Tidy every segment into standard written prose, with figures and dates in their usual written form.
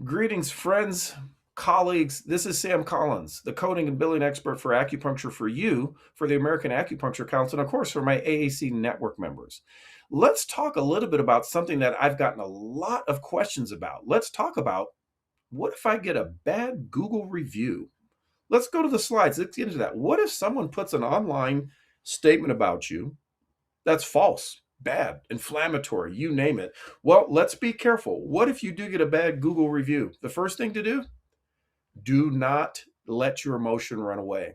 Greetings, friends, colleagues. This is Sam Collins, the coding and billing expert for acupuncture for you, for the American Acupuncture Council, and of course, for my AAC network members. Let's talk a little bit about something that I've gotten a lot of questions about. Let's talk about what if I get a bad Google review? Let's go to the slides. Let's get into that. What if someone puts an online statement about you that's false, bad, inflammatory, you name it? Well, let's be careful. What if you do get a bad Google review? The first thing to do not let your emotion run away.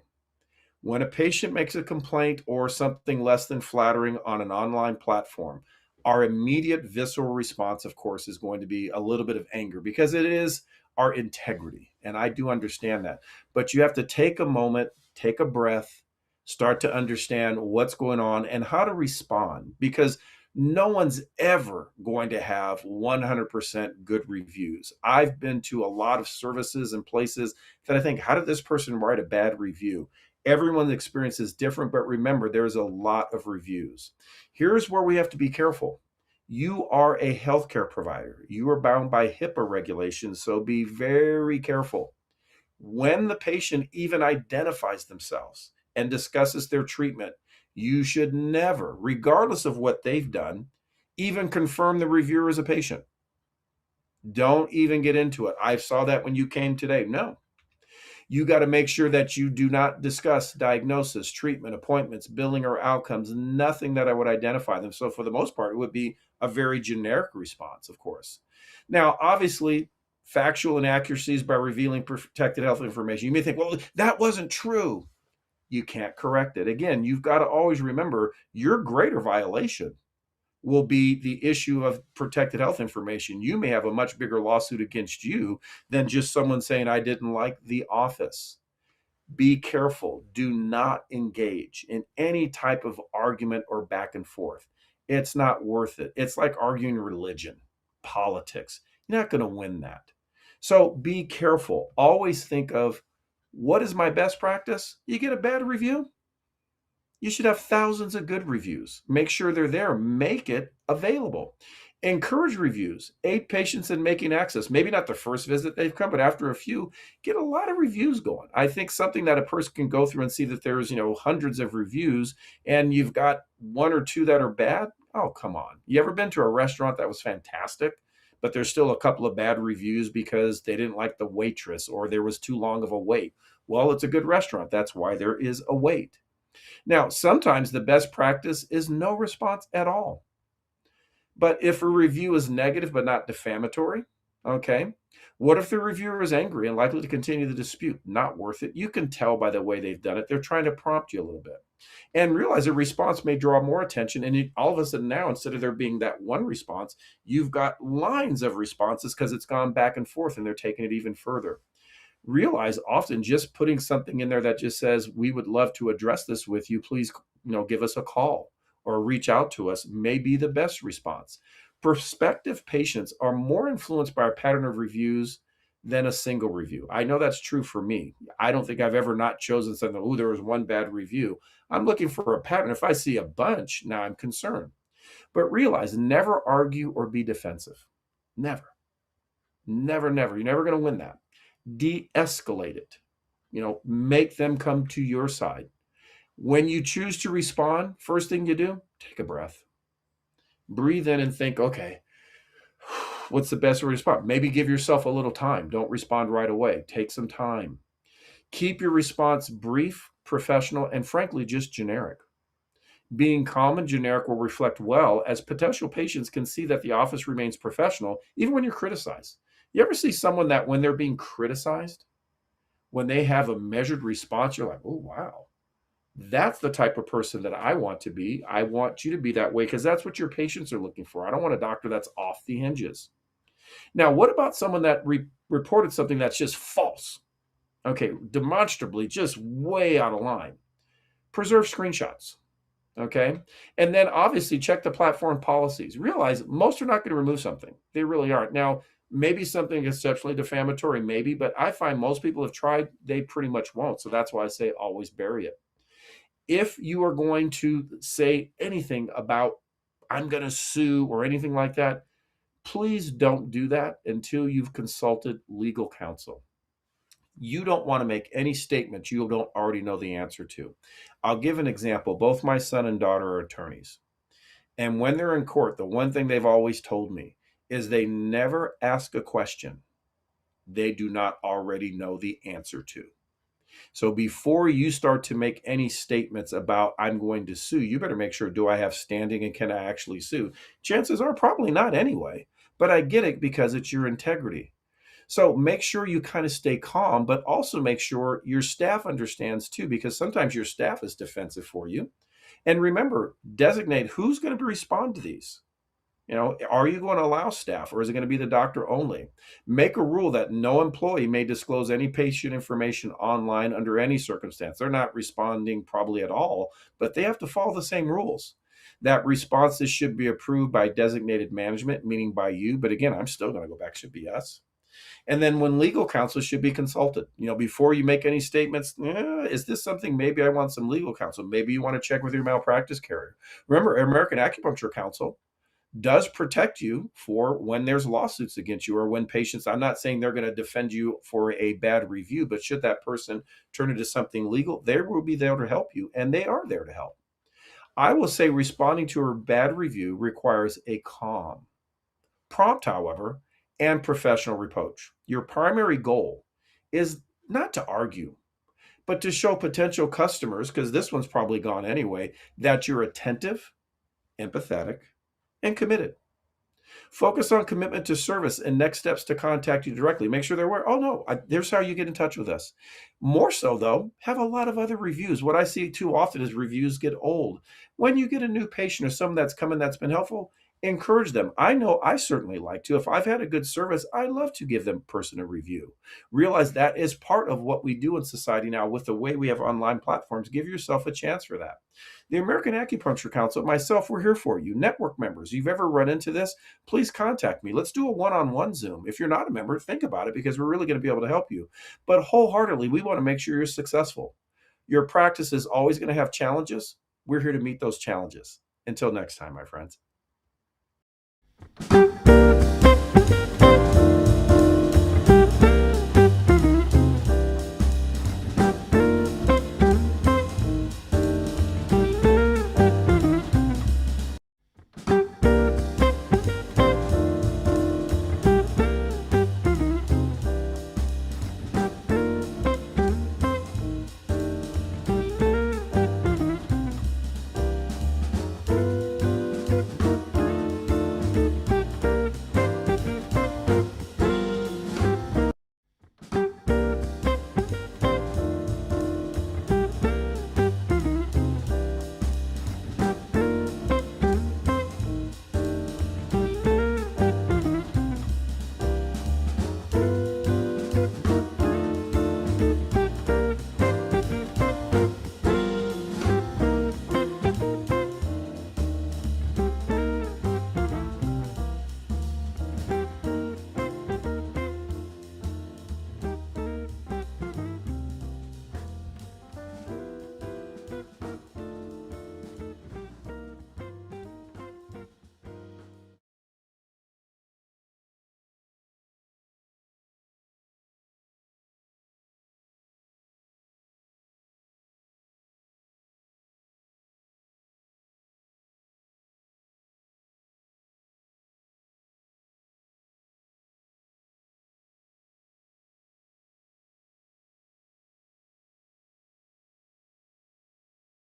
When a patient makes a complaint or something less than flattering on an online platform, our immediate visceral response, of course, is going to be a little bit of anger because it is our integrity. And I do understand that. But you have to take a moment, take a breath, start to understand what's going on and how to respond because no one's ever going to have 100% good reviews. I've been to a lot of services and places that I think, how did this person write a bad review? Everyone's experience is different, but remember, there's a lot of reviews. Here's where we have to be careful. You are a healthcare provider. You are bound by HIPAA regulations, so be very careful. When the patient even identifies themselves and discusses their treatment, you should never, regardless of what they've done, even confirm the reviewer as a patient. Don't even get into it. I saw that when you came today. No, you got to make sure that you do not discuss diagnosis, treatment, appointments, billing, or outcomes, nothing that I would identify them. So, for the most part, it would be a very generic response, of course. Now, obviously, factual inaccuracies by revealing protected health information. You may think, well, that wasn't true. You can't correct it. Again, you've got to always remember your greater violation will be the issue of protected health information. You may have a much bigger lawsuit against you than just someone saying, I didn't like the office. Be careful. Do not engage in any type of argument or back and forth. It's not worth it. It's like arguing religion, politics. You're not going to win that. So be careful. Always think of, what is my best practice? You get a bad review, you should have thousands of good reviews. Make sure they're there. Make it available. Encourage reviews. Aid patients in making access. Maybe not the first visit they've come, but after a few, get a lot of reviews going. I think something that a person can go through and see that there's, hundreds of reviews and you've got one or two that are bad. Oh, come on. You ever been to a restaurant that was fantastic, but there's still a couple of bad reviews because they didn't like the waitress or there was too long of a wait? Well, it's a good restaurant. That's why there is a wait. Now, sometimes the best practice is no response at all. But if a review is negative but not defamatory, okay, what if the reviewer is angry and likely to continue the dispute? Not worth it. You can tell by the way they've done it. They're trying to prompt you a little bit. And realize a response may draw more attention. And all of a sudden now, instead of there being that one response, you've got lines of responses because it's gone back and forth and they're taking it even further. Realize often just putting something in there that just says, we would love to address this with you, please, give us a call or reach out to us, may be the best response. Prospective patients are more influenced by a pattern of reviews than a single review. I know that's true for me. I don't think I've ever not chosen something, oh, there was one bad review. I'm looking for a pattern. If I see a bunch, now I'm concerned. But realize, never argue or be defensive. Never. Never, never. You're never going to win that. De-escalate it. Make them come to your side. When you choose to respond, first thing you do, take a breath. Breathe in and think, okay, what's the best way to respond? Maybe give yourself a little time. Don't respond right away. Take some time. Keep your response brief, professional, and frankly, just generic. Being calm and generic will reflect well as potential patients can see that the office remains professional even when you're criticized. You ever see someone that when they're being criticized, when they have a measured response, you're like, oh, wow, that's the type of person that I want to be. I want you to be that way because that's what your patients are looking for. I don't want a doctor that's off the hinges. Now, what about someone that reported something that's just false? Okay, demonstrably just way out of line. Preserve screenshots. Okay. And then obviously check the platform policies. Realize most are not going to remove something. They really aren't. Now, maybe something exceptionally defamatory, maybe, but I find most people have tried, they pretty much won't. So that's why I say always bury it. If you are going to say anything about, I'm going to sue or anything like that, Please don't do that until you've consulted legal counsel. You don't want to make any statements you don't already know the answer to. I'll give an example. Both my son and daughter are attorneys. And when they're in court, the one thing they've always told me is they never ask a question they do not already know the answer to. So before you start to make any statements about I'm going to sue, you better make sure, do I have standing and can I actually sue? Chances are probably not anyway, but I get it because it's your integrity. So make sure you kind of stay calm, but also make sure your staff understands too, because sometimes your staff is defensive for you. And remember, designate who's going to respond to these. Are you going to allow staff or is it going to be the doctor only? Make a rule that no employee may disclose any patient information online under any circumstance. They're not responding probably at all, but they have to follow the same rules. That responses should be approved by designated management, meaning by you. But again, I'm still going to go back, should be us. And then when legal counsel should be consulted, before you make any statements, is this something maybe I want some legal counsel? Maybe you want to check with your malpractice carrier. Remember, American Acupuncture Council does protect you for when there's lawsuits against you or when patients, I'm not saying they're going to defend you for a bad review, but should that person turn into something legal, they will be there to help you, and they are there to help. I will say responding to a bad review requires a calm, prompt, however, and professional reproach. Your primary goal is not to argue, but to show potential customers, because this one's probably gone anyway, that you're attentive, empathetic, and committed. Focus on commitment to service and next steps to contact you directly. Make sure they're aware. Oh, no, there's how you get in touch with us. More so, though, have a lot of other reviews. What I see too often is reviews get old. When you get a new patient or someone that's come in that's been helpful, encourage them. I know I certainly like to. If I've had a good service, I love to give them person a review. Realize that is part of what we do in society now with the way we have online platforms. Give yourself a chance for that. The American Acupuncture Council, myself, we're here for you. Network members, you've ever run into this, please contact me. Let's do a one-on-one Zoom. If you're not a member, think about it because we're really going to be able to help you. But wholeheartedly, we want to make sure you're successful. Your practice is always going to have challenges. We're here to meet those challenges. Until next time, my friends.